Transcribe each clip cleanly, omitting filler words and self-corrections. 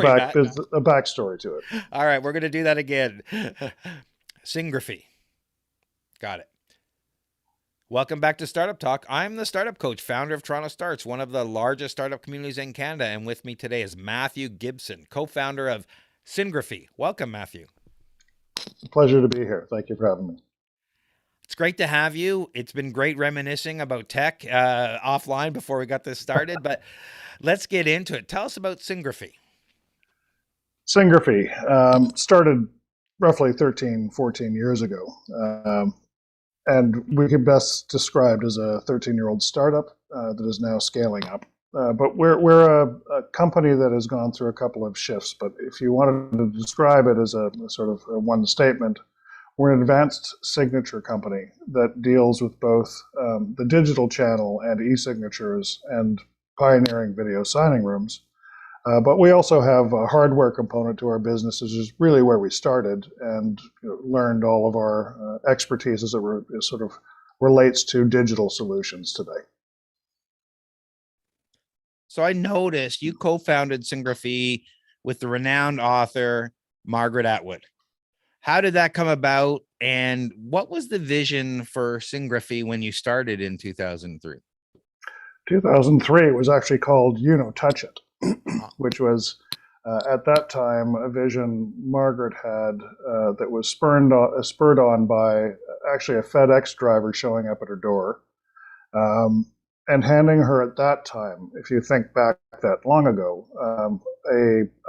Matt. a backstory to it. All right, we're going to do that again. Syngrafii. Got it. Welcome back to Startup Talk. I'm the startup coach, founder of TorontoStarts, one of the largest startup communities in Canada. And with me today is Matthew Gibson, co-founder of Syngrafii. Welcome, Matthew. Pleasure to be here. Thank you for having me. It's great to have you. It's been great reminiscing about tech offline before we got this started, but let's get into it. Tell us about Syngrafii. Syngrafii started roughly 13, 14 years ago. And we could best described as a 13-year-old startup that is now scaling up. But we're a company that has gone through a couple of shifts. But if you wanted to describe it as a sort of a one statement, we're an advanced signature company that deals with both the digital channel and e-signatures and pioneering video signing rooms. But we also have a hardware component to our business, which is really where we started and learned all of our expertise as it sort of relates to digital solutions today. So I noticed you co-founded Syngrafii with the renowned author Margaret Atwood. How did that come about? And what was the vision for Syngrafii when you started in 2003? 2003 was actually called Touch It. Which was, at that time, a vision Margaret had that was spurred on by actually a FedEx driver showing up at her door and handing her at that time, if you think back that long ago,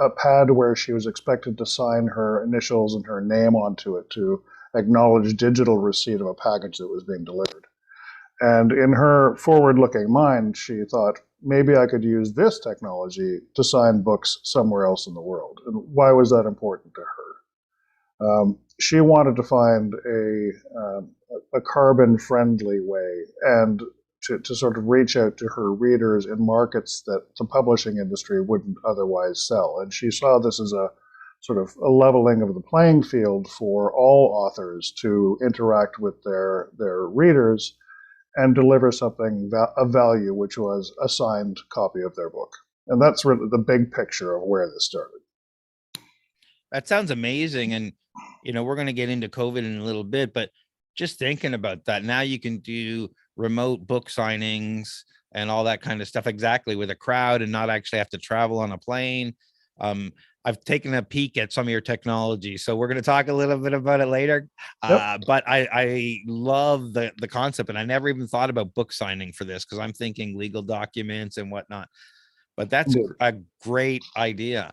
a pad where she was expected to sign her initials and her name onto it to acknowledge digital receipt of a package that was being delivered. And in her forward-looking mind, she thought, maybe I could use this technology to sign books somewhere else in the world. And why was that important to her? She wanted to find a carbon-friendly way and to sort of reach out to her readers in markets that the publishing industry wouldn't otherwise sell. And she saw this as a sort of a leveling of the playing field for all authors to interact with their readers and deliver something of value, which was a signed copy of their book. And that's really the big picture of where this started. That sounds amazing. And, we're going to get into COVID in a little bit, but just thinking about that, now you can do remote book signings and all that kind of stuff exactly with a crowd and not actually have to travel on a plane. I've taken a peek at some of your technology, so we're going to talk a little bit about it later. Yep. But I love the concept, and I never even thought about book signing for this because I'm thinking legal documents and whatnot. But that's a great idea.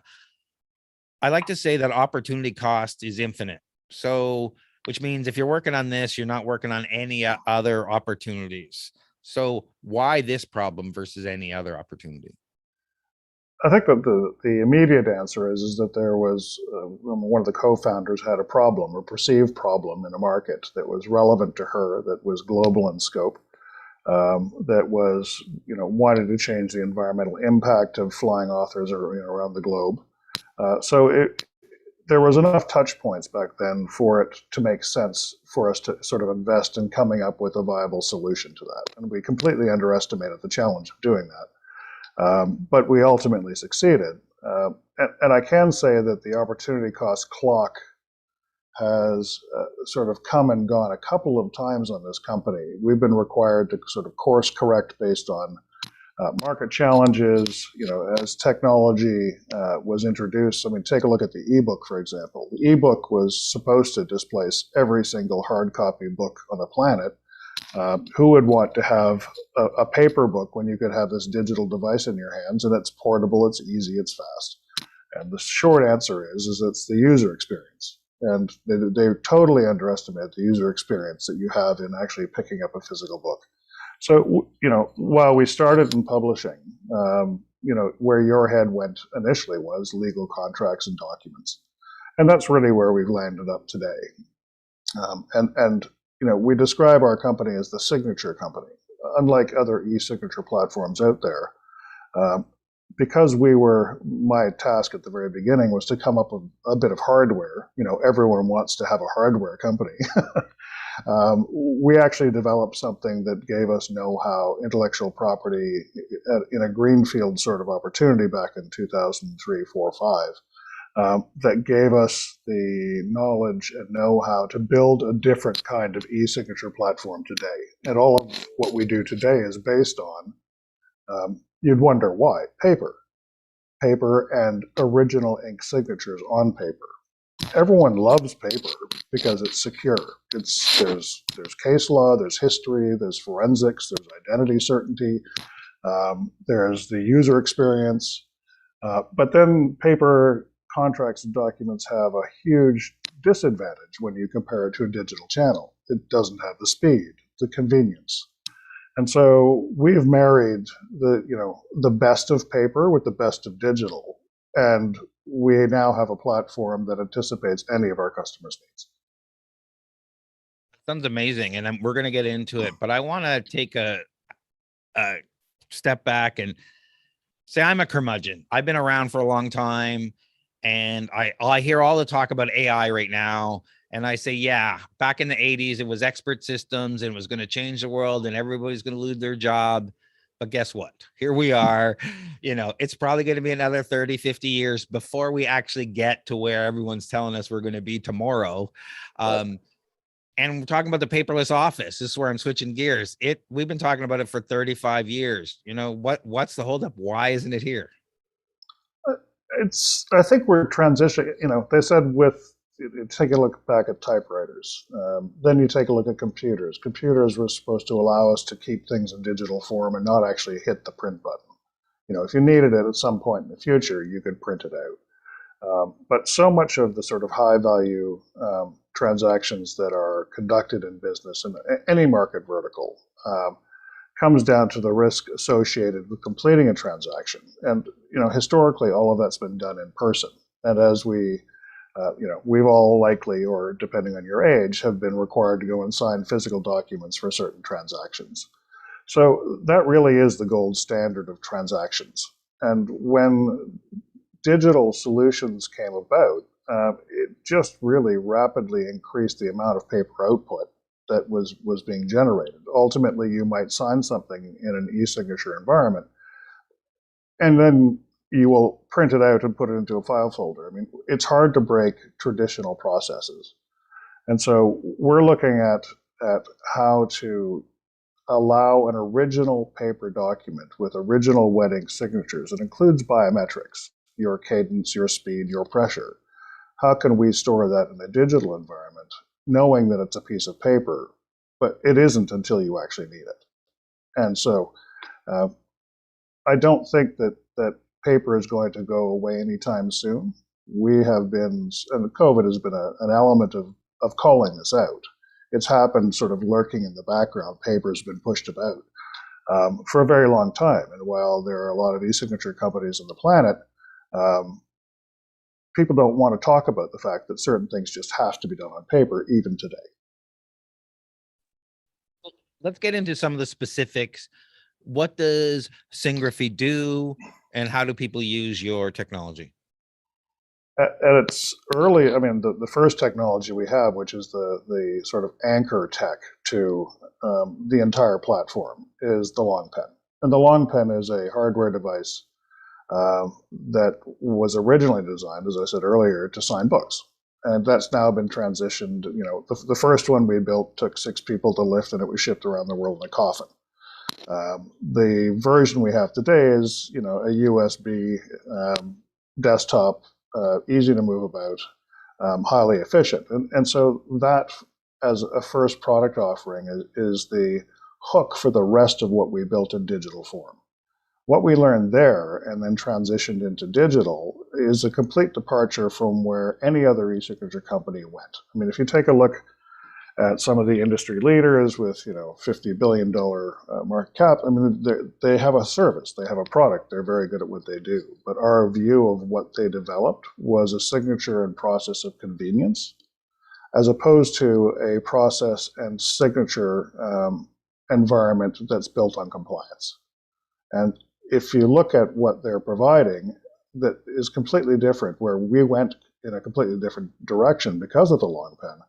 I like to say that opportunity cost is infinite. So, which means if you're working on this, you're not working on any other opportunities. So why this problem versus any other opportunity? I think that the immediate answer is that there was one of the co-founders had a problem, a perceived problem in a market that was relevant to her, that was global in scope, that was wanted to change the environmental impact of flying authors around the globe. There was enough touch points back then for it to make sense for us to sort of invest in coming up with a viable solution to that, and we completely underestimated the challenge of doing that. But we ultimately succeeded. And I can say that the opportunity cost clock has sort of come and gone a couple of times on this company. We've been required to sort of course correct based on market challenges, as technology was introduced. I mean, take a look at the ebook, for example. The ebook was supposed to displace every single hard copy book on the planet. Who would want to have a paper book when you could have this digital device in your hands, and it's portable, it's easy, it's fast? And the short answer is it's the user experience. And they totally underestimate the user experience that you have in actually picking up a physical book. So, while we started in publishing, where your head went initially was legal contracts and documents. And that's really where we've landed up today. We describe our company as the signature company. Unlike other e-signature platforms out there, because my task at the very beginning was to come up with a bit of hardware. Everyone wants to have a hardware company. We actually developed something that gave us know-how, intellectual property in a greenfield sort of opportunity back in 2003, 4, 5. That gave us the knowledge and know-how to build a different kind of e-signature platform today. And all of what we do today is based on, you'd wonder why, paper and original ink signatures on paper. Everyone loves paper because it's secure. There's case law, there's history, there's forensics, there's identity certainty, there's the user experience. But then paper contracts and documents have a huge disadvantage when you compare it to a digital channel. It doesn't have the speed, the convenience. And so we've married the best of paper with the best of digital, and we now have a platform that anticipates any of our customers' needs. Sounds amazing, and we're going to get into it, but I want to take a step back and say I'm a curmudgeon. I've been around for a long time, and I hear all the talk about AI right now. And I say, yeah, back in the 80s, it was expert systems and it was going to change the world and everybody's going to lose their job. But guess what? Here we are. It's probably going to be another 30, 50 years before we actually get to where everyone's telling us we're going to be tomorrow. And we're talking about the paperless office. This is where I'm switching gears. We've been talking about it for 35 years. What's the holdup? Why isn't it here? I think we're transitioning. They said take a look back at typewriters. Then you take a look at computers. Computers were supposed to allow us to keep things in digital form and not actually hit the print button. If you needed it at some point in the future, you could print it out. But so much of the sort of high value transactions that are conducted in business in any market vertical comes down to the risk associated with completing a transaction. And historically, all of that's been done in person. And as we've all likely, or depending on your age, have been required to go and sign physical documents for certain transactions. So that really is the gold standard of transactions. And when digital solutions came about, it just really rapidly increased the amount of paper output that was being generated. Ultimately, you might sign something in an e-signature environment, and then you will print it out and put it into a file folder. I mean, it's hard to break traditional processes. And so we're looking at how to allow an original paper document with original wet ink signatures. It includes biometrics, your cadence, your speed, your pressure. How can we store that in a digital environment, knowing that it's a piece of paper, but it isn't until you actually need it? And so I don't think that paper is going to go away anytime soon. We have been, and COVID has been an element of calling this out. It's happened sort of lurking in the background. Paper has been pushed about for a very long time. And while there are a lot of e-signature companies on the planet, people don't want to talk about the fact that certain things just have to be done on paper, even today. Let's get into some of the specifics. What does Syngrafii do, and how do people use your technology? At its early, the first technology we have, which is the sort of anchor tech to the entire platform, is the long pen. And the long pen is a hardware device that was originally designed, as I said earlier, to sign books. And that's now been transitioned. The first one we built took 6 people to lift, and it was shipped around the world in a coffin. The version we have today is, a USB desktop, easy to move about, highly efficient. And so that, as a first product offering, is the hook for the rest of what we built in digital form. What we learned there and then transitioned into digital is a complete departure from where any other e-signature company went. If you take a look at some of the industry leaders with $50 billion market cap, they have a service, they have a product, they're very good at what they do. But our view of what they developed was a signature and process of convenience, as opposed to a process and signature environment that's built on compliance. And if you look at what they're providing, that is completely different, where we went in a completely different direction because of the long pen.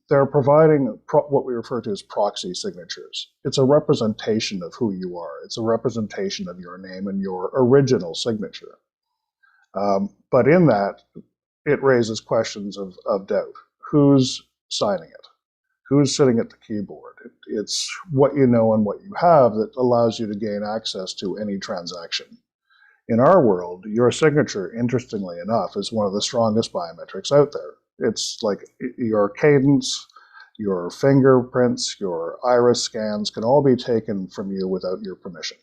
they're providing what we refer to as proxy signatures. It's a representation of who you are. It's a representation of your name and your original signature. But in that, it raises questions of doubt. Who's signing it? Who's sitting at the keyboard? It's what you know and what you have that allows you to gain access to any transaction. In our world, your signature, interestingly enough, is one of the strongest biometrics out there. It's like your cadence, your fingerprints, your iris scans can all be taken from you without your permission.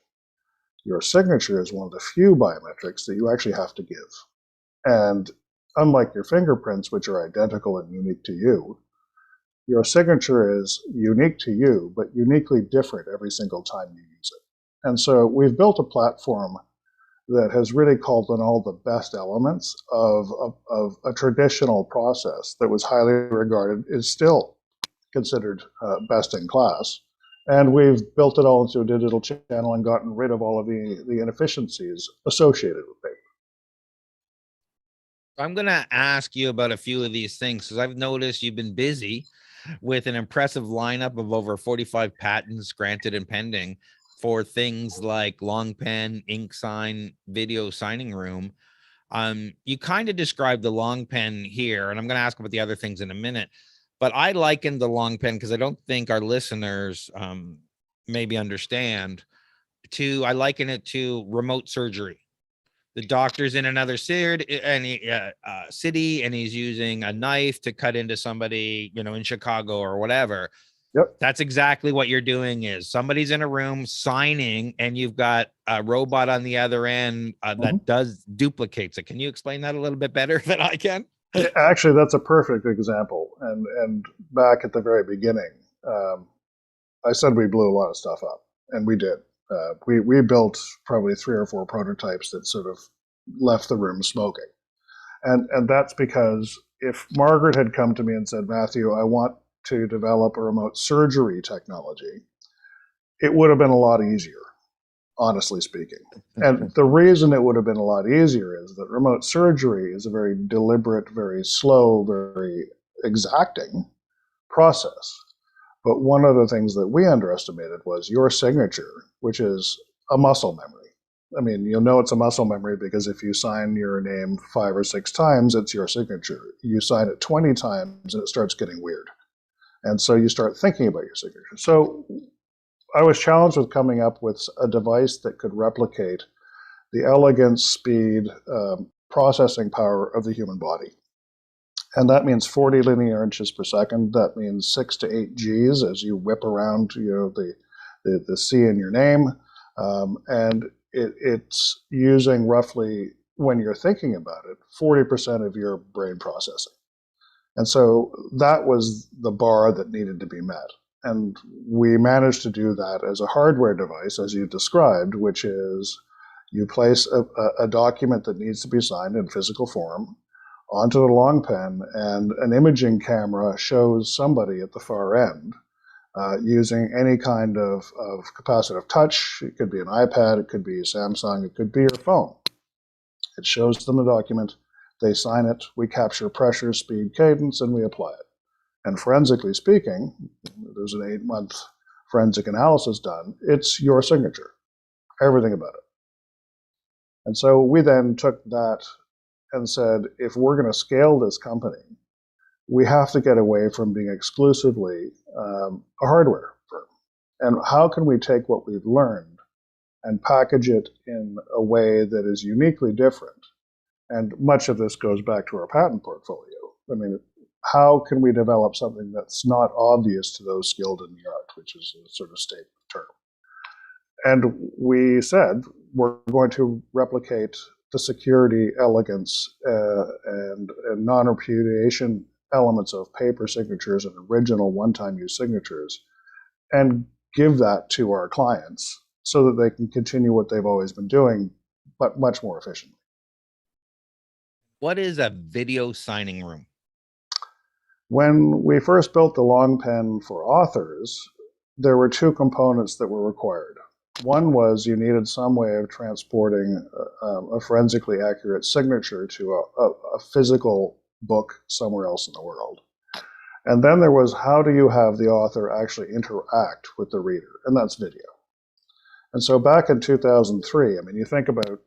Your signature is one of the few biometrics that you actually have to give. And unlike your fingerprints, which are identical and unique to you, your signature is unique to you, but uniquely different every single time you use it. And so we've built a platform that has really called on all the best elements of a traditional process that was highly regarded, is still considered best in class. And we've built it all into a digital channel and gotten rid of all of the inefficiencies associated with it. I'm going to ask you about a few of these things because I've noticed you've been busy with an impressive lineup of over 45 patents granted and pending for things like long pen, ink sign, video signing room. You kind of described the long pen here, and I'm going to ask about the other things in a minute, but I liken the long pen because I don't think our listeners maybe understand I liken it to remote surgery. The doctor's in another city and he's using a knife to cut into somebody, in Chicago or whatever. Yep. That's exactly what you're doing is somebody's in a room signing and you've got a robot on the other end that duplicates it. Can you explain that a little bit better than I can? Actually, that's a perfect example. And back at the very beginning, I said we blew a lot of stuff up, and we did. We built probably 3 or 4 prototypes that sort of left the room smoking. And that's because if Margaret had come to me and said, Matthew, I want to develop a remote surgery technology, it would have been a lot easier, honestly speaking. And the reason it would have been a lot easier is that remote surgery is a very deliberate, very slow, very exacting process. But one of the things that we underestimated was your signature, which is a muscle memory. I mean, you'll know it's a muscle memory because if you sign your name 5 or 6 times, it's your signature. You sign it 20 times and it starts getting weird. And so you start thinking about your signature. So I was challenged with coming up with a device that could replicate the elegance, speed, processing power of the human body. And that means 40 linear inches per second. That means 6 to 8 Gs as you whip around, the C in your name. And it's using roughly, when you're thinking about it, 40% of your brain processing. And so that was the bar that needed to be met. And we managed to do that as a hardware device, as you described, which is you place a document that needs to be signed in physical form onto the long pen, and an imaging camera shows somebody at the far end using any kind of capacitive touch. It could be an iPad, it could be Samsung, it could be your phone. It shows them the document, they sign it, we capture pressure, speed, cadence, and we apply it. And forensically speaking, there's an 8-month forensic analysis done, it's your signature, everything about it. And so we then took that and said, if we're going to scale this company, we have to get away from being exclusively a hardware firm. And how can we take what we've learned and package it in a way that is uniquely different? And much of this goes back to our patent portfolio. I mean, how can we develop something that's not obvious to those skilled in the art, which is a sort of statement term? And we said, we're going to replicate the security, elegance, and non-repudiation elements of paper signatures and original one-time use signatures, and give that to our clients so that they can continue what they've always been doing, but much more efficiently. What is a video signing room? When we first built the long pen for authors, there were 2 components that were required. One was you needed some way of transporting a forensically accurate signature to a physical book somewhere else in the world. And then there was, how do you have the author actually interact with the reader? And that's video. And so back in 2003, I mean, you think about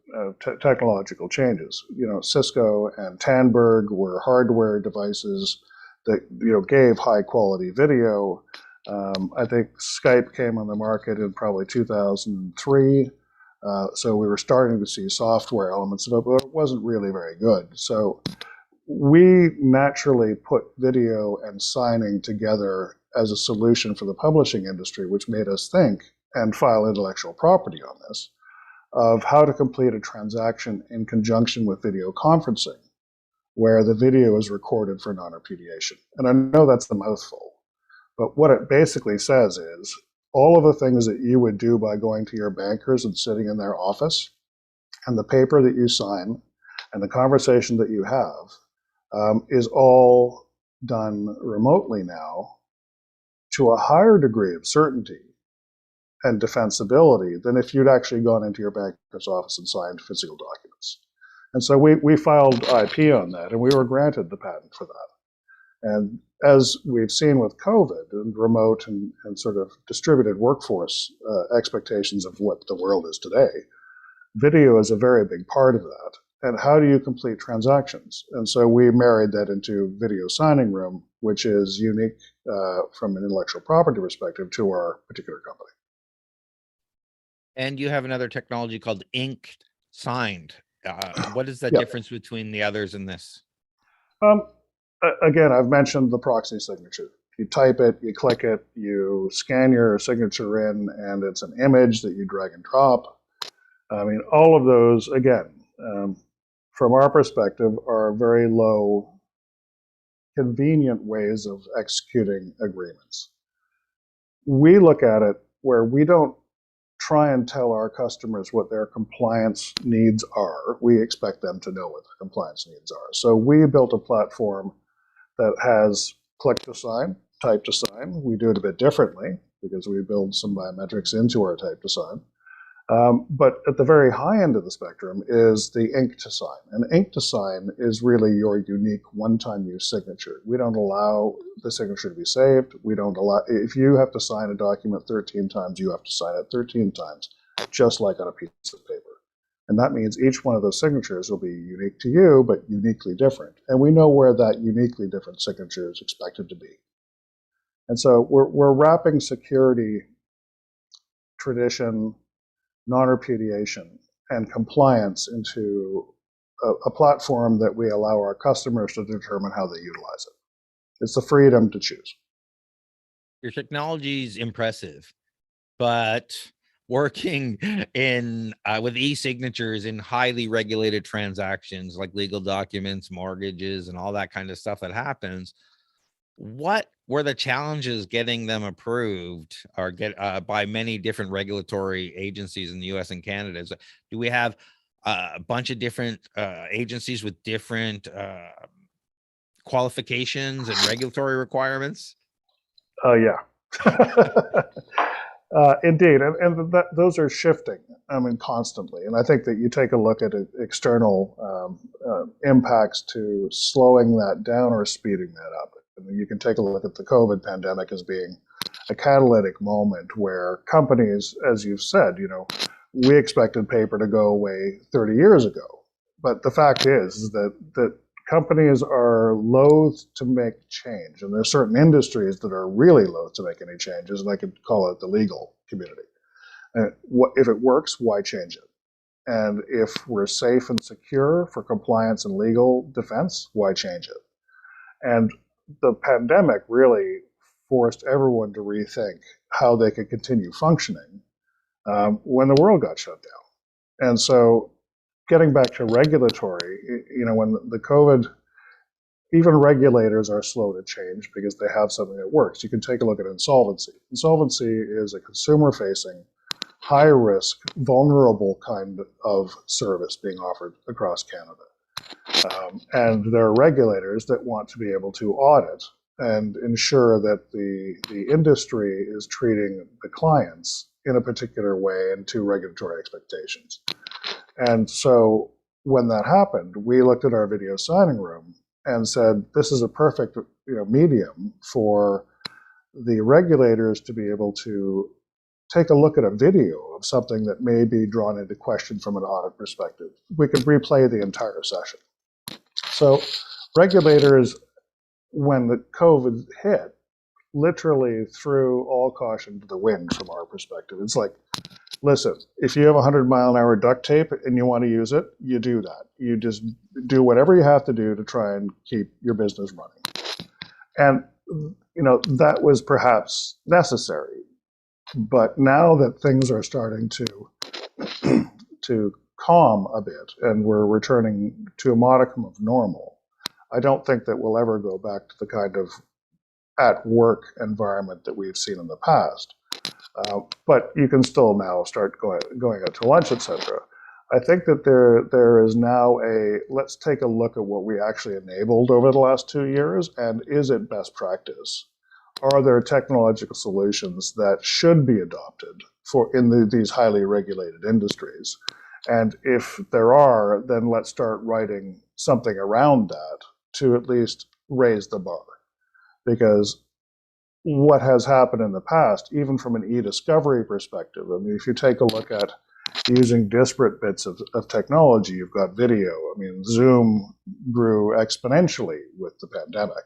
technological changes. Cisco and Tandberg were hardware devices that gave high quality video. I think Skype came on the market in probably 2003. So we were starting to see software elements of it, but it wasn't really very good. So we naturally put video and signing together as a solution for the publishing industry, which made us think and file intellectual property on this, of how to complete a transaction in conjunction with video conferencing, where the video is recorded for non-repudiation. And I know that's a mouthful, but what it basically says is all of the things that you would do by going to your bankers and sitting in their office, and the paper that you sign, and the conversation that you have, is all done remotely now to a higher degree of certainty and defensibility than if you'd actually gone into your banker's office and signed physical documents. And so we filed IP on that, and we were granted the patent for that. And as we've seen with COVID and remote and sort of distributed workforce expectations of what the world is today, video is a very big part of that. And how do you complete transactions? And so we married that into Video Signing Room, which is unique from an intellectual property perspective to our particular company. And you have another technology called Ink Signed. What is the Yeah. difference between the others and this? Again, I've mentioned the proxy signature. You type it, you click it, you scan your signature in, and it's an image that you drag and drop. I mean, all of those, again, from our perspective, are very low, convenient ways of executing agreements. We look at it where we don't try and tell our customers what their compliance needs are. We expect them to know what their compliance needs are. So we built a platform that has click to sign, type to sign. We do it a bit differently because we build some biometrics into our type to sign. But at the very high end of the spectrum is the ink to sign. And ink to sign is really your unique one-time use signature. We don't allow the signature to be saved. We don't allow, if you have to sign a document 13 times, you have to sign it 13 times, just like on a piece of paper. And that means each one of those signatures will be unique to you, but uniquely different. And we know where that uniquely different signature is expected to be. And so we're wrapping security, tradition, non-repudiation, and compliance into a platform that we allow our customers to determine how they utilize it. It's the freedom to choose. Your technology is impressive, but working in with e-signatures in highly regulated transactions like legal documents, mortgages, and all that kind of stuff that happens, what were the challenges getting them approved or get by many different regulatory agencies in the US and Canada? Do we have a bunch of different agencies with different qualifications and regulatory requirements? Yeah. Indeed, and those are shifting, I mean, constantly. And I think that you take a look at external impacts to slowing that down or speeding that up. I mean, you can take a look at the COVID pandemic as being a catalytic moment where companies, as you've said, we expected paper to go away 30 years ago. But the fact is that companies are loath to make change. And there are certain industries that are really loath to make any changes, and I could call it the legal community. If it works, why change it? And if we're safe and secure for compliance and legal defense, why change it? And the pandemic really forced everyone to rethink how they could continue functioning when the world got shut down. And so getting back to regulatory, when the COVID, even regulators are slow to change because they have something that works. You can take a look at insolvency. Insolvency is a consumer-facing, high-risk, vulnerable kind of service being offered across Canada. And there are regulators that want to be able to audit and ensure that the industry is treating the clients in a particular way and to regulatory expectations. And so when that happened, we looked at our video signing room and said, this is a perfect medium for the regulators to be able to take a look at a video of something that may be drawn into question from an audit perspective. We could replay the entire session. So regulators, when the COVID hit, literally threw all caution to the wind from our perspective. It's like, listen, if you have 100-mile-an-hour duct tape and you want to use it, you do that. You just do whatever you have to do to try and keep your business running. And, that was perhaps necessary. But now that things are starting to calm a bit and we're returning to a modicum of normal, I don't think that we'll ever go back to the kind of at-work environment that we've seen in the past. But you can still now start going out to lunch, etc. I think that there is now let's take a look at what we actually enabled over the last 2 years, and is it best practice? Are there technological solutions that should be adopted in these highly regulated industries? And if there are, then let's start writing something around that to at least raise the bar. Because what has happened in the past, even from an e-discovery perspective, I mean, if you take a look at using disparate bits of technology, you've got video. I mean, Zoom grew exponentially with the pandemic.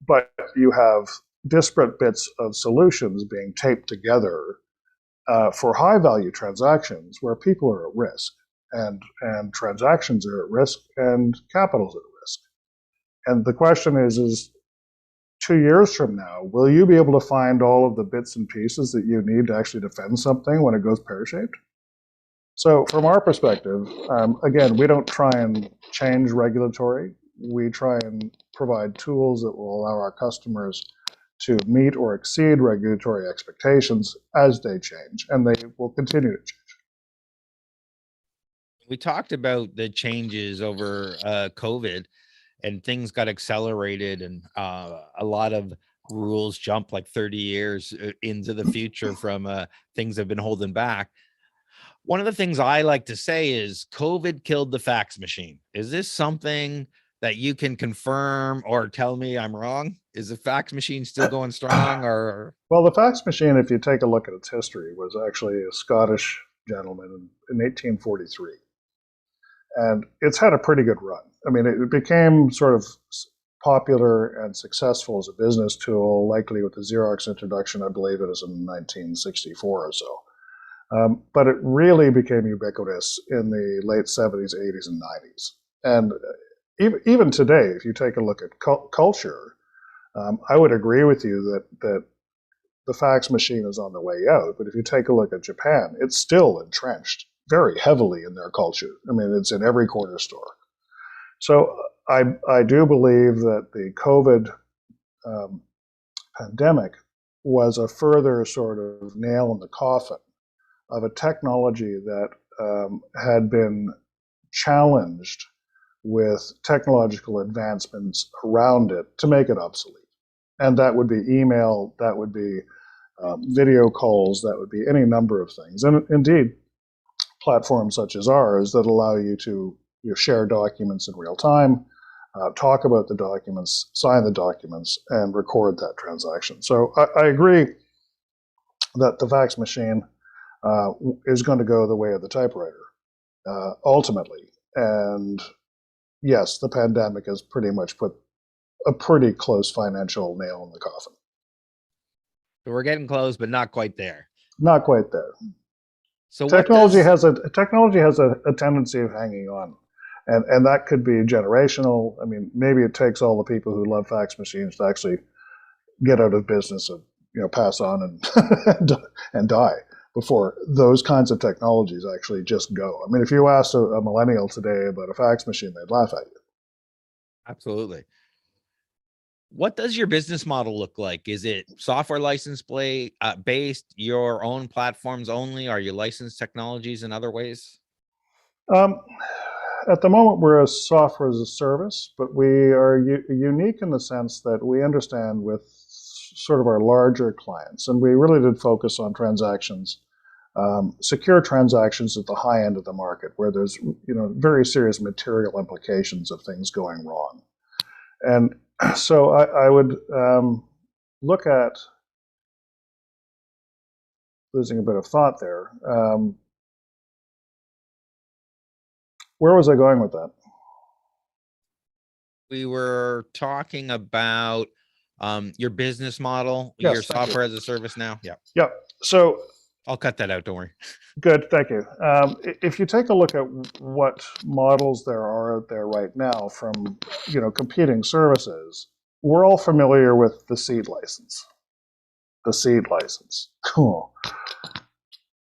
But you have disparate bits of solutions being taped together for high-value transactions where people are at risk, and transactions are at risk, and capital's at risk. And the question is 2 years from now, will you be able to find all of the bits and pieces that you need to actually defend something when it goes pear-shaped? So from our perspective, again, we don't try and change regulatory. We try and provide tools that will allow our customers to meet or exceed regulatory expectations as they change, and they will continue to change. We talked about the changes over COVID, and things got accelerated, and a lot of rules jumped like 30 years into the future from things have been holding back. One of the things I like to say is COVID killed the fax machine. Is this something that you can confirm or tell me I'm wrong? Is the fax machine still going strong? Or well, the fax machine, if you take a look at its history, was actually a Scottish gentleman in 1843. And it's had a pretty good run. I mean, it became sort of popular and successful as a business tool, likely with the Xerox introduction. I believe it was in 1964 or so. But it really became ubiquitous in the late 70s, 80s, and 90s. And even today, if you take a look at culture, I would agree with you that the fax machine is on the way out. But if you take a look at Japan, it's still entrenched very heavily in their culture. I mean, it's in every corner store. So I do believe that the COVID pandemic was a further sort of nail in the coffin of a technology that had been challenged with technological advancements around it to make it obsolete. And that would be email, that would be video calls, that would be any number of things. And indeed, platforms such as ours that allow you to share documents in real time, talk about the documents, sign the documents, and record that transaction. So I agree that the fax machine is going to go the way of the typewriter ultimately. And yes, the pandemic has pretty much put a pretty close financial nail in the coffin. So we're getting close, but not quite there. Not quite there. So technology has a tendency of hanging on, and that could be generational. I mean, maybe it takes all the people who love fax machines to actually get out of business and pass on and die before those kinds of technologies actually just go. I mean, if you asked a millennial today about a fax machine, they'd laugh at you. Absolutely. What does your business model look like? Is it software license based, your own platforms only? Are you licensed technologies in other ways? At the moment, we're a software as a service, but we are unique in the sense that we understand with sort of our larger clients, and we really did focus on transactions secure transactions at the high end of the market where there's very serious material implications of things going wrong. And so I would look at, losing a bit of thought there, where was I going with that? We were talking about your business model, Yes, your software as a service now. Yeah. Yep. So I'll cut that out. Don't worry. good. Thank you. If you take a look at what models there are out there right now from, competing services, we're all familiar with the seed license. The seed license. Cool.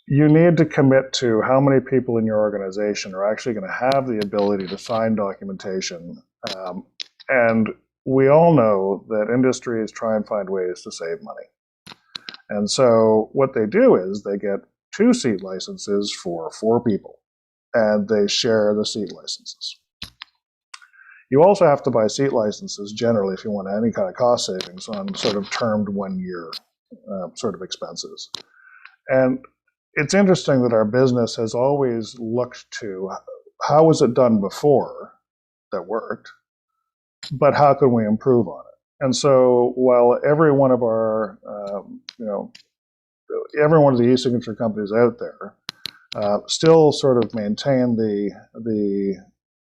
You need to commit to how many people in your organization are actually going to have the ability to sign documentation. And we all know that industries try and find ways to save money. And so what they do is they get 2 seat licenses for 4 people, and they share the seat licenses. You also have to buy seat licenses generally if you want any kind of cost savings on sort of termed 1-year sort of expenses. And it's interesting that our business has always looked to how was it done before that worked, but how can we improve on it? And so while every one of our, every one of the e-signature companies out there still sort of maintain the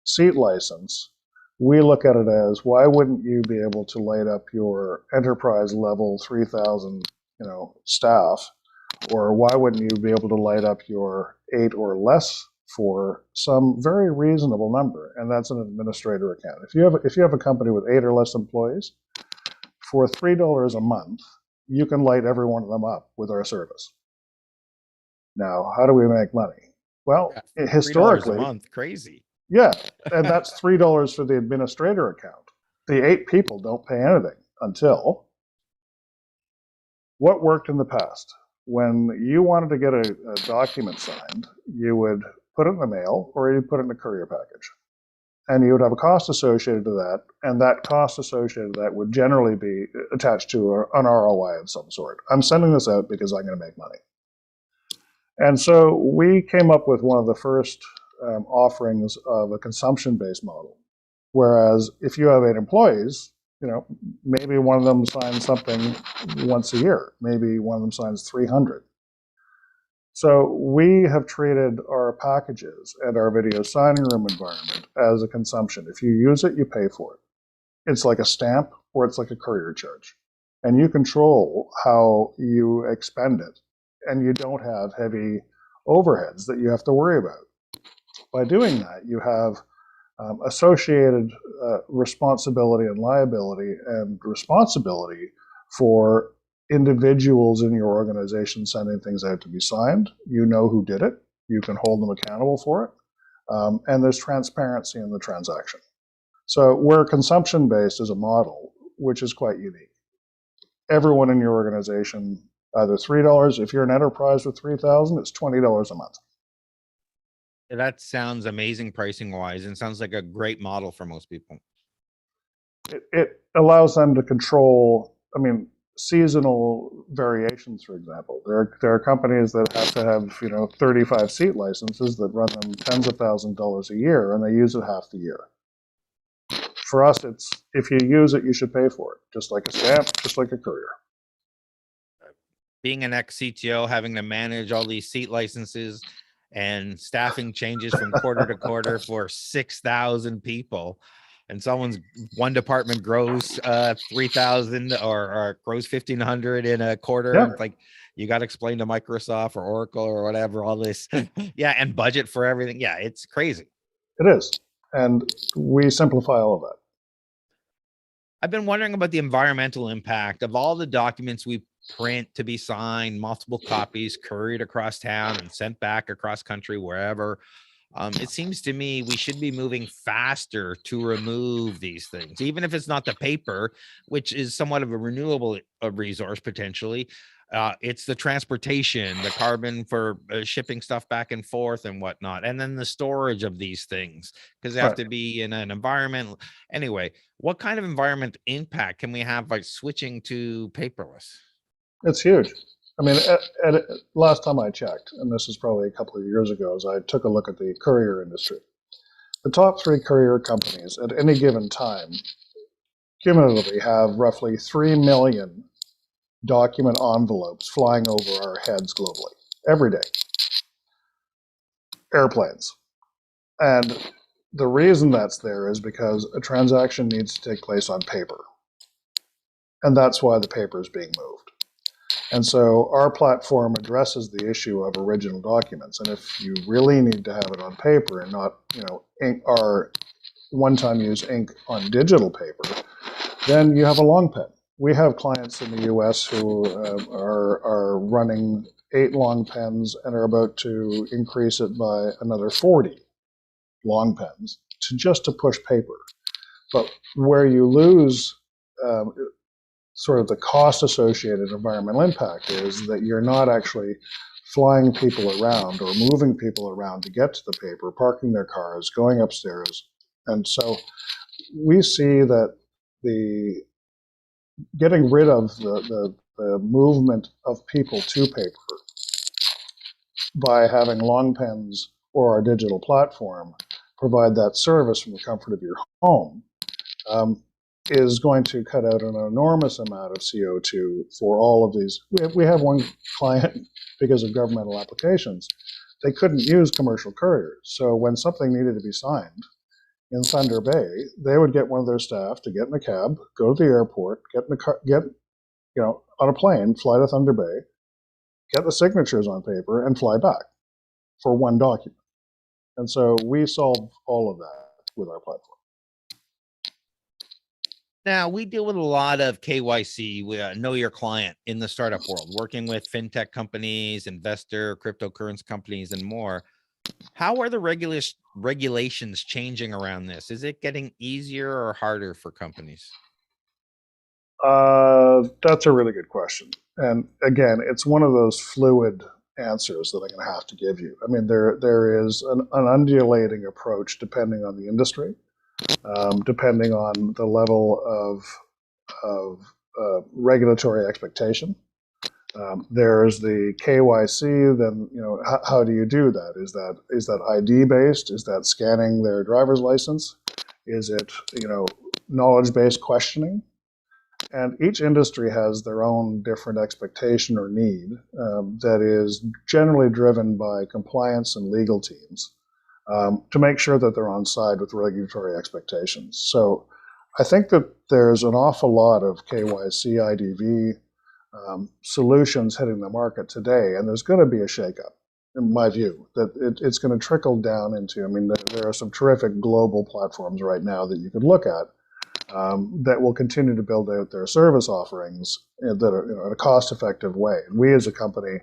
seat license, we look at it as, why wouldn't you be able to light up your enterprise level 3,000 staff, or why wouldn't you be able to light up your 8 or less for some very reasonable number? And that's an administrator account. If you have a company with 8 or less employees, for $3 a month, you can light every one of them up with our service. Now, how do we make money? Well, historically, $3 a month, crazy. Yeah, and that's $3 for the administrator account. The 8 people don't pay anything until what worked in the past. When you wanted to get a document signed, you would put it in the mail or you'd put it in a courier package. And you would have a cost associated to that, and that cost associated to that would generally be attached to an ROI of some sort. I'm sending this out because I'm going to make money. And so we came up with one of the first offerings of a consumption-based model. Whereas if you have 8 employees, maybe one of them signs something once a year. Maybe one of them signs 300. So we have treated our packages and our video signing room environment as a consumption. If you use it, you pay for it. It's like a stamp or it's like a courier charge. And you control how you expend it. And you don't have heavy overheads that you have to worry about. By doing that, you have associated responsibility and liability and responsibility for individuals in your organization sending things out to be signed. You know who did it. You can hold them accountable for it. And there's transparency in the transaction. So we're consumption-based as a model, which is quite unique. Everyone in your organization, either $3, if you're an enterprise with 3,000, it's $20 a month. That sounds amazing pricing wise, and sounds like a great model for most people. It allows them to control, seasonal variations, for example. There are companies that have to have 35 seat licenses that run them tens of thousands of dollars a year, and they use it half the year. For us, it's if you use it, you should pay for it, just like a stamp, just like a courier. Being an ex-CTO, having to manage all these seat licenses and staffing changes from quarter to quarter for 6,000 people, and someone's one department grows 3,000 or grows 1,500 in a quarter. Yeah. It's like, you got to explain to Microsoft or Oracle or whatever, all this. Yeah. And budget for everything. Yeah. It's crazy. It is. And we simplify all of that. I've been wondering about the environmental impact of all the documents we print to be signed, multiple copies couriered across town and sent back across country, wherever. It seems to me we should be moving faster to remove these things, even if it's not the paper, which is somewhat of a renewable resource potentially. It's the transportation, the carbon for shipping stuff back and forth and whatnot, and then the storage of these things, because they have to be in an environment. Anyway, what kind of environment impact can we have by switching to paperless? It's huge. I mean, last time I checked, and this is probably a couple of years ago, as I took a look at the courier industry. The top 3 courier companies at any given time cumulatively have roughly 3 million document envelopes flying over our heads globally every day. Airplanes. And the reason that's there is because a transaction needs to take place on paper. And that's why the paper is being moved. And so our platform addresses the issue of original documents. And if you really need to have it on paper and not, ink or one-time use ink on digital paper, then you have a long pen. We have clients in the US who are running 8 long pens and are about to increase it by another 40 long pens just to push paper. But where you lose sort of the cost associated environmental impact is that you're not actually flying people around or moving people around to get to the paper, parking their cars, going upstairs. And so we see that the getting rid of the movement of people to paper by having long pens or our digital platform provide that service from the comfort of your home is going to cut out an enormous amount of CO2 for all of these. We have one client, because of governmental applications, they couldn't use commercial couriers. So when something needed to be signed in Thunder Bay, they would get one of their staff to get in a cab, go to the airport, get in a car, on a plane, fly to Thunder Bay, get the signatures on paper, and fly back for one document. And so we solve all of that with our platform. Now, we deal with a lot of KYC, know your client in the startup world, working with fintech companies, investor, cryptocurrency companies, and more. How are the regulations changing around this? Is it getting easier or harder for companies? That's a really good question. And again, it's one of those fluid answers that I'm going to have to give you. I mean, there is an undulating approach depending on the industry, depending on the level of regulatory expectation. There's the KYC. Then how do you do that? Is that ID based? Is that scanning their driver's license? Is it knowledge based questioning? And each industry has their own different expectation or need that is generally driven by compliance and legal teams to make sure that they're on side with regulatory expectations. So I think that there's an awful lot of KYC, IDV solutions hitting the market today, and there's going to be a shakeup, in my view, that it's going to trickle down into, there are some terrific global platforms right now that you could look at that will continue to build out their service offerings that are in a cost-effective way. And we as a company,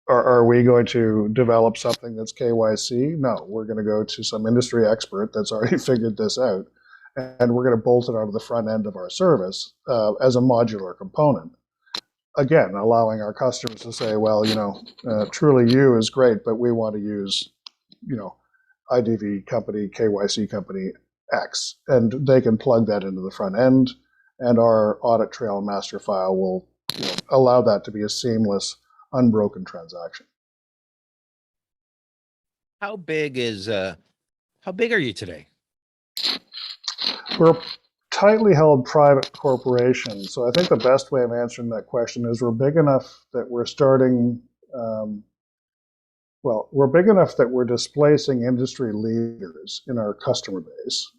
are we going to develop something that's KYC? No, we're going to go to some industry expert that's already figured this out, and we're going to bolt it onto the front end of our service as a modular component. Again, allowing our customers to say, well, Truly You is great, but we want to use, IDV company, KYC company X, and they can plug that into the front end, and our audit trail and master file will allow that to be a seamless, unbroken transaction. How big are you today? We're a tightly held private corporation, so I think the best way of answering that question is we're big enough that we're starting. We're big enough that we're displacing industry leaders in our customer base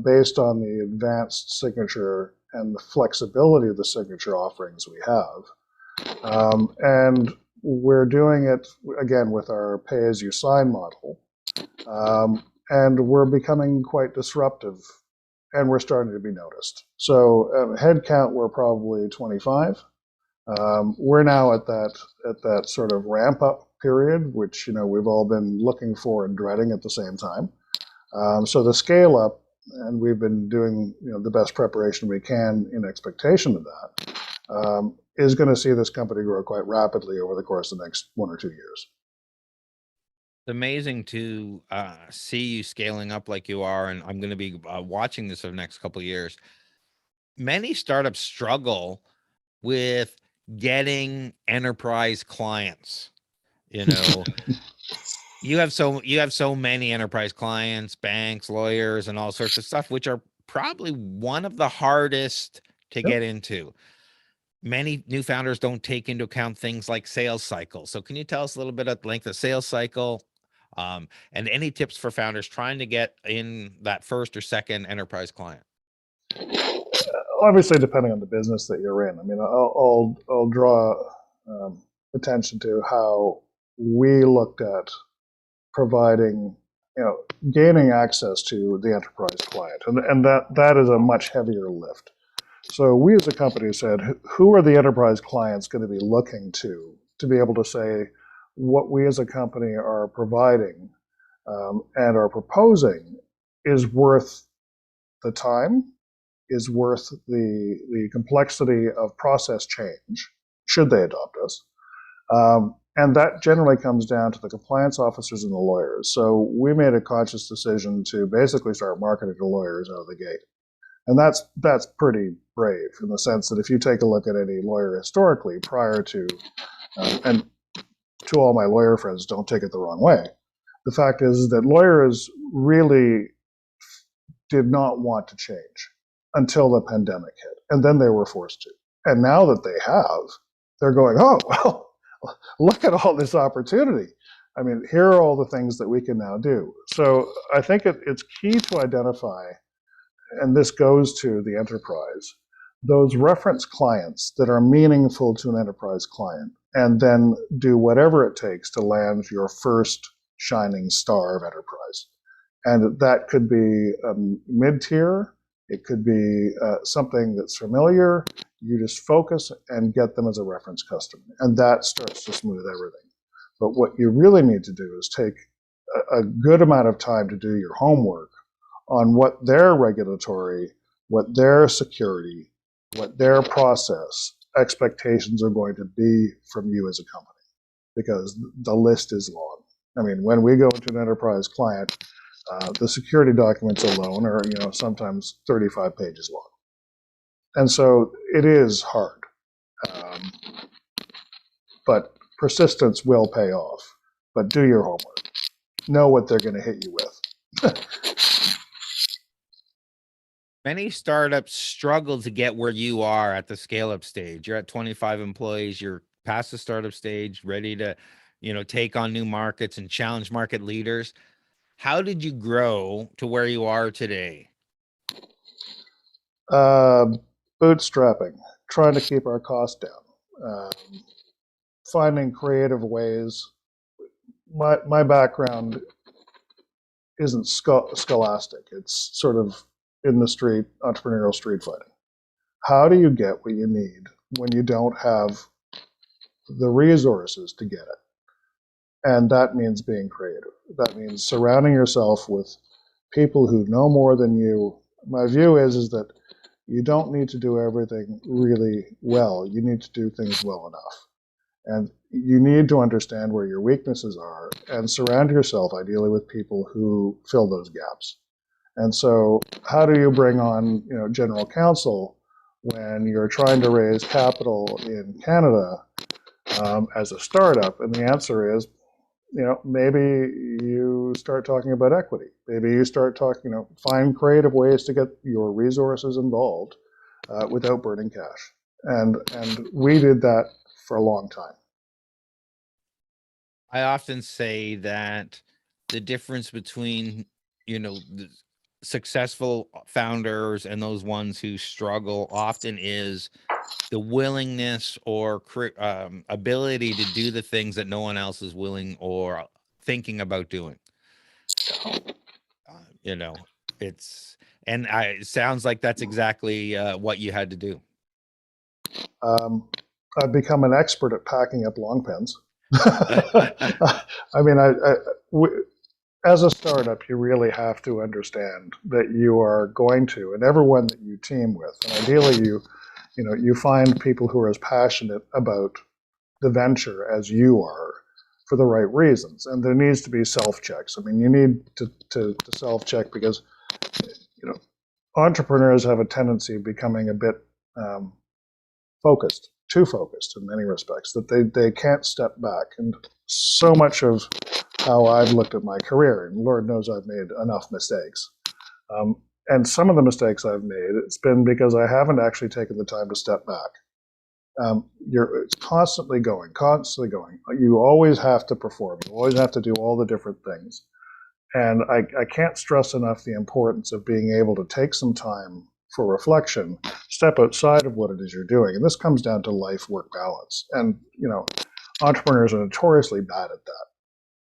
based on the advanced signature and the flexibility of the signature offerings we have. And we're doing it, again, with our pay-as-you-sign model. And we're becoming quite disruptive, and we're starting to be noticed. So headcount, we're probably 25. We're now at that sort of ramp-up period, which we've all been looking for and dreading at the same time. So the scale up, and we've been doing the best preparation we can in expectation of that, is going to see this company grow quite rapidly over the course of the next 1 or 2 years. It's amazing to see you scaling up like you are, and I'm going to be watching this over the next couple of years. Many startups struggle with getting enterprise clients. You know, you have so many enterprise clients, banks, lawyers, and all sorts of stuff, which are probably one of the hardest to Yep. get into. Many new founders don't take into account things like sales cycles. So can you tell us a little bit of the length of sales cycle, and any tips for founders trying to get in that first or second enterprise client? Obviously, depending on the business that you're in. I mean, I'll draw attention to how we looked at providing, gaining access to the enterprise client, and that is a much heavier lift. So we as a company said, who are the enterprise clients going to be looking to be able to say what we as a company are providing and are proposing is worth the time, is worth the complexity of process change, should they adopt us. And that generally comes down to the compliance officers and the lawyers. So we made a conscious decision to basically start marketing to lawyers out of the gate. And that's pretty brave in the sense that if you take a look at any lawyer historically prior to, and to all my lawyer friends, don't take it the wrong way, the fact is that lawyers really did not want to change until the pandemic hit. And then they were forced to. And now that they have, they're going, oh, well, look at all this opportunity. I mean, here are all the things that we can now do. So I think it's key to identify, and this goes to the enterprise, those reference clients that are meaningful to an enterprise client, and then do whatever it takes to land your first shining star of enterprise. And that could be mid-tier, it could be something that's familiar. You just focus and get them as a reference customer, and that starts to smooth everything. But what you really need to do is take a good amount of time to do your homework on what their regulatory, what their security, what their process expectations are going to be from you as a company, because the list is long. I mean, when we go into an enterprise client, the security documents alone are, sometimes 35 pages long. And so it is hard. But persistence will pay off. But do your homework. Know what they're going to hit you with. Many startups struggle to get where you are at the scale up stage. You're at 25 employees, you're past the startup stage, ready to, take on new markets and challenge market leaders. How did you grow to where you are today? Bootstrapping, trying to keep our costs down, finding creative ways. My background isn't scholastic. It's sort of in the street, entrepreneurial street fighting. How do you get what you need when you don't have the resources to get it? And that means being creative. That means surrounding yourself with people who know more than you. My view is that you don't need to do everything really well. You need to do things well enough. And you need to understand where your weaknesses are and surround yourself ideally with people who fill those gaps. And so how do you bring on, general counsel when you're trying to raise capital in Canada as a startup? And the answer is, maybe you start talking about equity. Maybe you start talking, find creative ways to get your resources involved without burning cash. And we did that for a long time. I often say that the difference between, the successful founders and those ones who struggle often is the willingness or ability to do the things that no one else is willing or thinking about doing. You know, it sounds like that's exactly what you had to do. I've become an expert at packing up long pens. I mean, as a startup, you really have to understand that you are going to, and everyone that you team with, and ideally you find people who are as passionate about the venture as you are for the right reasons. And there needs to be self-checks. I mean, you need to self-check because, entrepreneurs have a tendency of becoming a bit focused too focused in many respects, that they can't step back. And so much of how I've looked at my career, and Lord knows I've made enough mistakes. And some of the mistakes I've made, it's been because I haven't actually taken the time to step back. It's constantly going, constantly going. You always have to perform. You always have to do all the different things. And I can't stress enough the importance of being able to take some time for reflection, step outside of what it is you're doing. And this comes down to life-work balance. And, entrepreneurs are notoriously bad at that.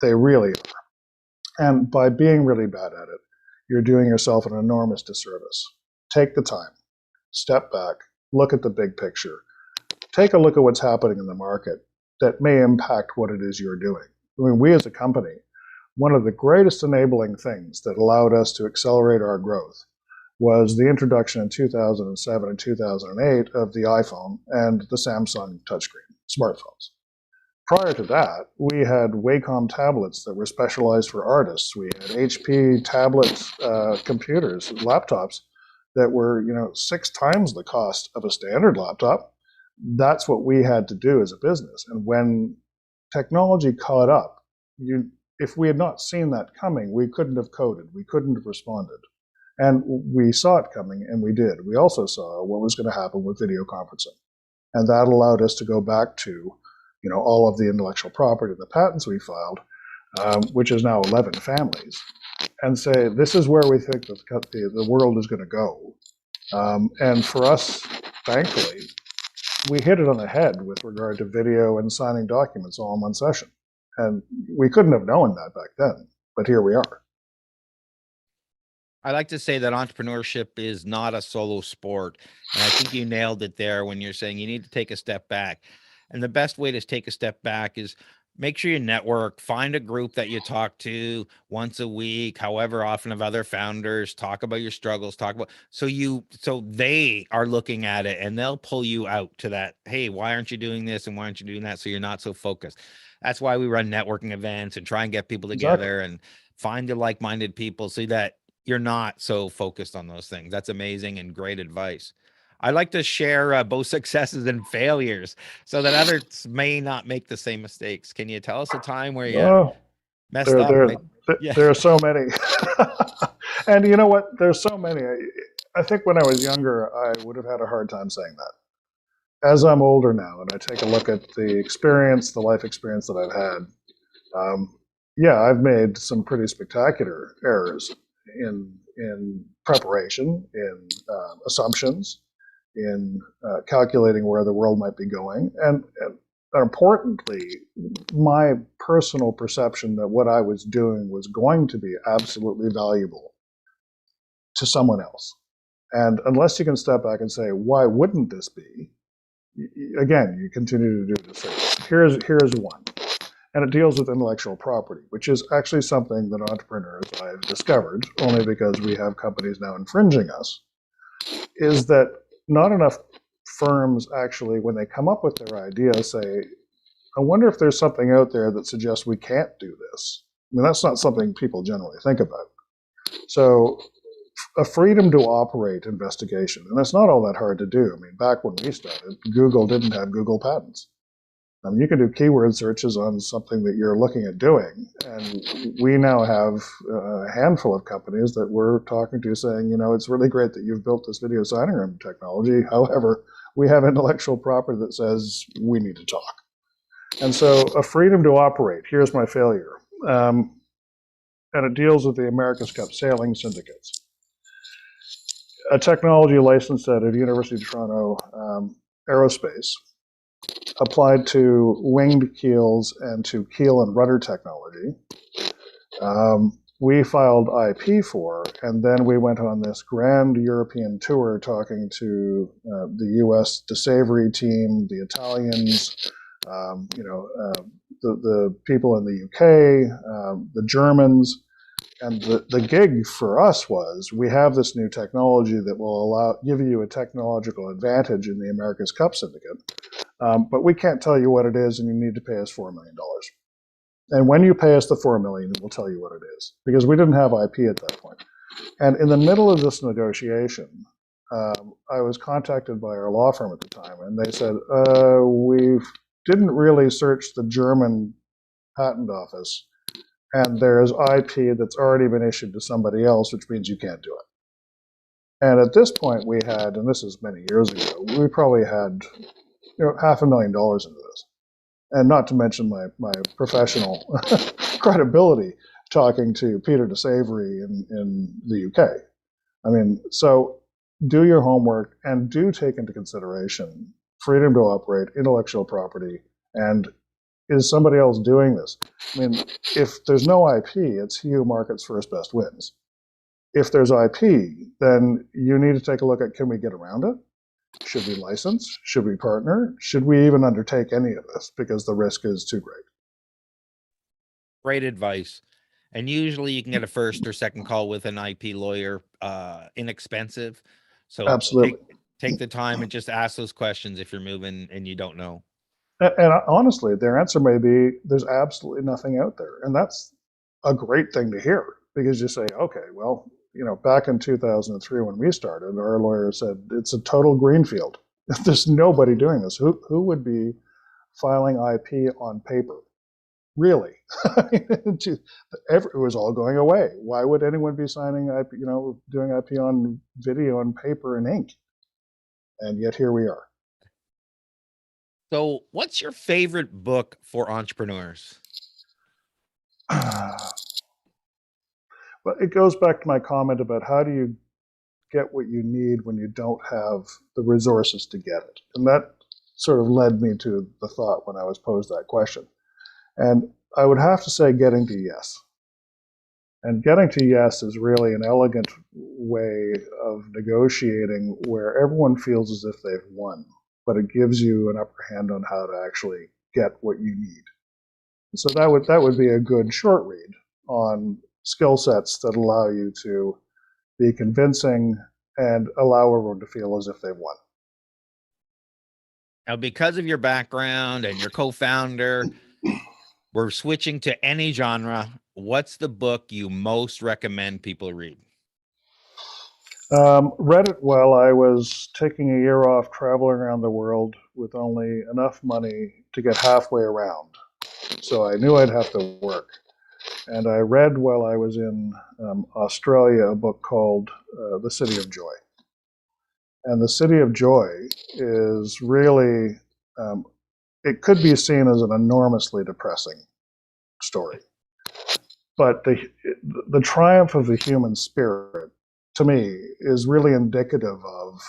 They really are. And by being really bad at it, you're doing yourself an enormous disservice. Take the time, step back, look at the big picture. Take a look at what's happening in the market that may impact what it is you're doing. I mean, we as a company, one of the greatest enabling things that allowed us to accelerate our growth was the introduction in 2007 and 2008 of the iPhone and the Samsung touchscreen smartphones. Prior to that, we had Wacom tablets that were specialized for artists. We had HP tablets, computers, laptops that were, 6 times the cost of a standard laptop. That's what we had to do as a business. And when technology caught up, if we had not seen that coming, we couldn't have coded, we couldn't have responded. And we saw it coming, and we did. We also saw what was going to happen with video conferencing. And that allowed us to go back to, all of the intellectual property, the patents we filed, which is now 11 families, and say, this is where we think the world is going to go. And for us, thankfully, we hit it on the head with regard to video and signing documents all in one session. And we couldn't have known that back then, but here we are. I like to say that entrepreneurship is not a solo sport. And I think you nailed it there when you're saying you need to take a step back. And the best way to take a step back is make sure you network, find a group that you talk to once a week, however often, of other founders, talk about your struggles, so they are looking at it and they'll pull you out to that. Hey, why aren't you doing this? And why aren't you doing that? So you're not so focused. That's why we run networking events and try and get people together and find the like-minded people so that you're not so focused on those things. That's amazing and great advice. I like to share both successes and failures so that others may not make the same mistakes. Can you tell us a time where you messed up? There are so many. And you know what? There's so many. I think when I was younger, I would have had a hard time saying that. As I'm older now and I take a look at the life experience that I've had, I've made some pretty spectacular errors in preparation, in assumptions, in calculating where the world might be going, and importantly, my personal perception that what I was doing was going to be absolutely valuable to someone else. And unless you can step back and say, why wouldn't this be? Again, you continue to do the same. Here's one. And it deals with intellectual property, which is actually something that entrepreneurs, I've discovered, only because we have companies now infringing us, is that not enough firms actually, when they come up with their idea, say, I wonder if there's something out there that suggests we can't do this. I mean, that's not something people generally think about. So a freedom to operate investigation, and it's not all that hard to do. I mean, back when we started, Google didn't have Google patents. You can do keyword searches on something that you're looking at doing. And we now have a handful of companies that we're talking to saying, it's really great that you've built this video signing room technology. However, we have intellectual property that says we need to talk. And so a freedom to operate, here's my failure. And it deals with the America's Cup sailing syndicates. A technology license at the University of Toronto Aerospace applied to winged keels and to keel and rudder technology. We filed IP for, and then we went on this grand European tour talking to the US DeSavory team, the Italians, the people in the UK, the Germans. And the gig for us was, we have this new technology that will give you a technological advantage in the America's Cup syndicate. But we can't tell you what it is, and you need to pay us $4 million. And when you pay us the $4 million, we'll tell you what it is, because we didn't have IP at that point. And in the middle of this negotiation, I was contacted by our law firm at the time, and they said, we didn't really search the German patent office, and there's IP that's already been issued to somebody else, which means you can't do it. And at this point, we had, and this is many years ago, we probably had $500,000 into this. And not to mention my professional credibility talking to Peter de Savory in the UK. I mean, so do your homework and do take into consideration freedom to operate, intellectual property, and is somebody else doing this? I mean, if there's no IP, it's he who markets first best wins. If there's IP, then you need to take a look at, can we get around it? Should we license? Should we partner? Should we even undertake any of this because the risk is too great? Great advice. And usually you can get a first or second call with an IP lawyer, inexpensive. So absolutely take the time and just ask those questions if you're moving and you don't know. And honestly, their answer may be, there's absolutely nothing out there. And that's a great thing to hear, because you say, okay, well, back in 2003 when we started, our lawyer said it's a total greenfield. There's nobody doing this. Who would be filing IP on paper? Really? It was all going away. Why would anyone be signing IP, doing IP on video and paper and ink? And yet here we are. So what's your favorite book for entrepreneurs? But it goes back to my comment about how do you get what you need when you don't have the resources to get it. And that sort of led me to the thought when I was posed that question. And I would have to say getting to yes. And getting to yes is really an elegant way of negotiating where everyone feels as if they've won, but it gives you an upper hand on how to actually get what you need. And so that would be a good short read on skill sets that allow you to be convincing and allow everyone to feel as if they've won. Now, because of your background and your co-founder, we're switching to any genre. What's the book you most recommend people read? Read it while I was taking a year off traveling around the world with only enough money to get halfway around. So I knew I'd have to work. And I read while I was in Australia a book called The City of Joy. And The City of Joy is really, it could be seen as an enormously depressing story. But the triumph of the human spirit, to me, is really indicative of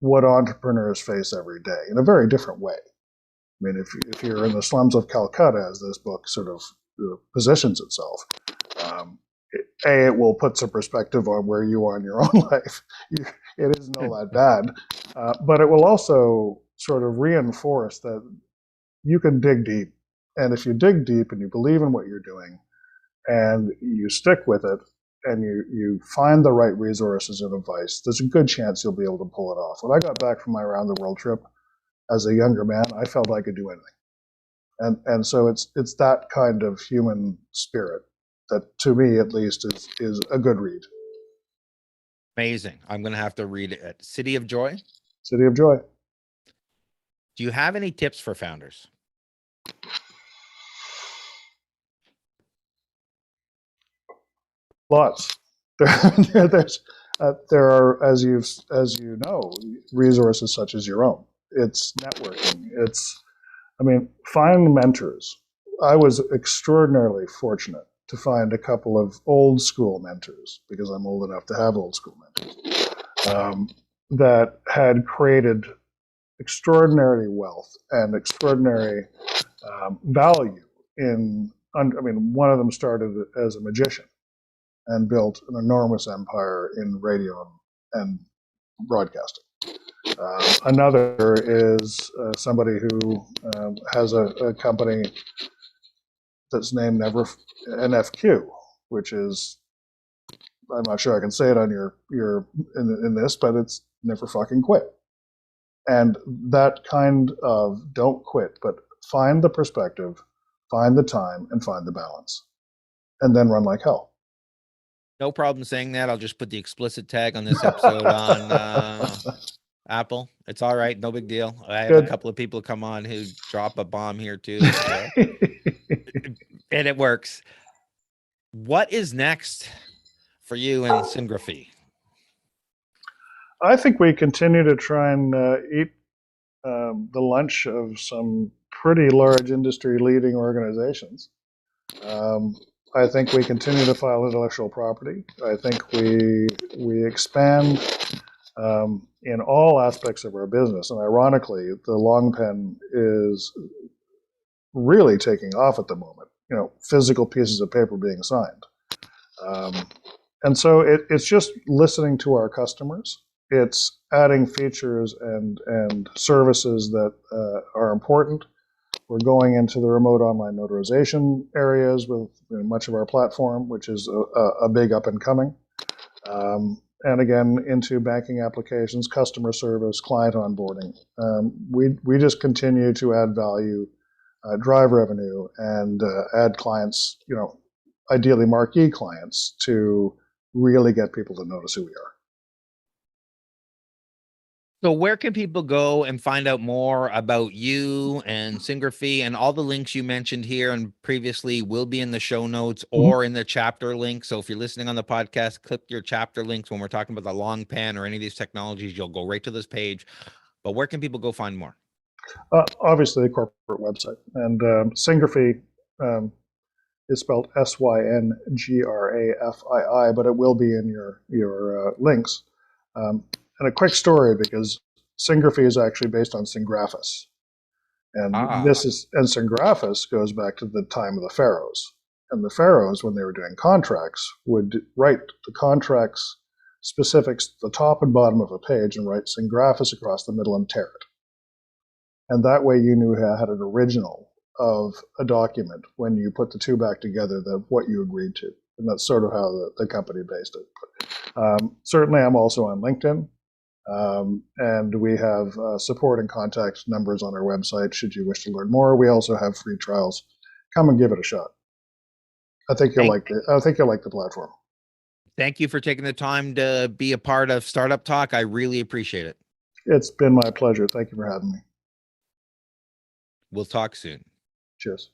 what entrepreneurs face every day in a very different way. I mean, if you're in the slums of Calcutta, as this book sort of positions itself, it will put some perspective on where you are in your own life. It isn't all that bad, but it will also sort of reinforce that you can dig deep. And if you dig deep and you believe in what you're doing and you stick with it and you find the right resources and advice, there's a good chance you'll be able to pull it off. When I got back from my around the world trip as a younger man, I felt I could do anything. And so it's that kind of human spirit that, to me at least, is a good read. Amazing. I'm going to have to read it. City of Joy? City of Joy. Do you have any tips for founders? Lots. There are, as you know, resources such as your own. It's networking. Find mentors. I was extraordinarily fortunate to find a couple of old school mentors, because I'm old enough to have old school mentors, that had created extraordinary wealth and extraordinary value in, one of them started as a magician and built an enormous empire in radio and broadcasting. Another is somebody who has a company that's named NFQ, which is, I'm not sure I can say it on your in this, but it's never fucking quit. And that kind of don't quit, but find the perspective, find the time, and find the balance, and then run like hell. No problem saying that. I'll just put the explicit tag on this episode on Apple. It's all right. No big deal. I have a couple of people come on who drop a bomb here too. So. And it works. What is next for you in Syngrafii? I think we continue to try and eat the lunch of some pretty large industry leading organizations. I think we continue to file intellectual property. I think we expand in all aspects of our business. And ironically, the long pen is really taking off at the moment. Physical pieces of paper being signed. And so it's just listening to our customers. It's adding features and services that are important. We're going into the remote online notarization areas with much of our platform, which is a big up and coming. And again, into banking applications, customer service, client onboarding. We just continue to add value, drive revenue, and add clients, ideally marquee clients, to really get people to notice who we are. So where can people go and find out more about you and Syngrafii? And all the links you mentioned here and previously will be in the show notes or in the chapter link. So if you're listening on the podcast, click your chapter links. When we're talking about the long pen or any of these technologies, you'll go right to this page. But where can people go find more? Obviously, the corporate website. And Syngrafii is spelled Syngrafii, but it will be in your links. And a quick story, because Syngrafii is actually based on Syngraphus. And Syngraphus goes back to the time of the pharaohs. And the pharaohs, when they were doing contracts, would write the contracts specifics at the top and bottom of a page and write Syngraphus across the middle and tear it. And that way you knew you had an original of a document when you put the two back together, what you agreed to. And that's sort of how the company based it. But, certainly I'm also on LinkedIn. And we have support and contact numbers on our website should you wish to learn more. We also have free trials. Come and give it a shot. I think you'll like the platform. Thank you for taking the time to be a part of Startup Talk. I really appreciate it. It's been my pleasure. Thank you for having me. We'll talk soon. Cheers.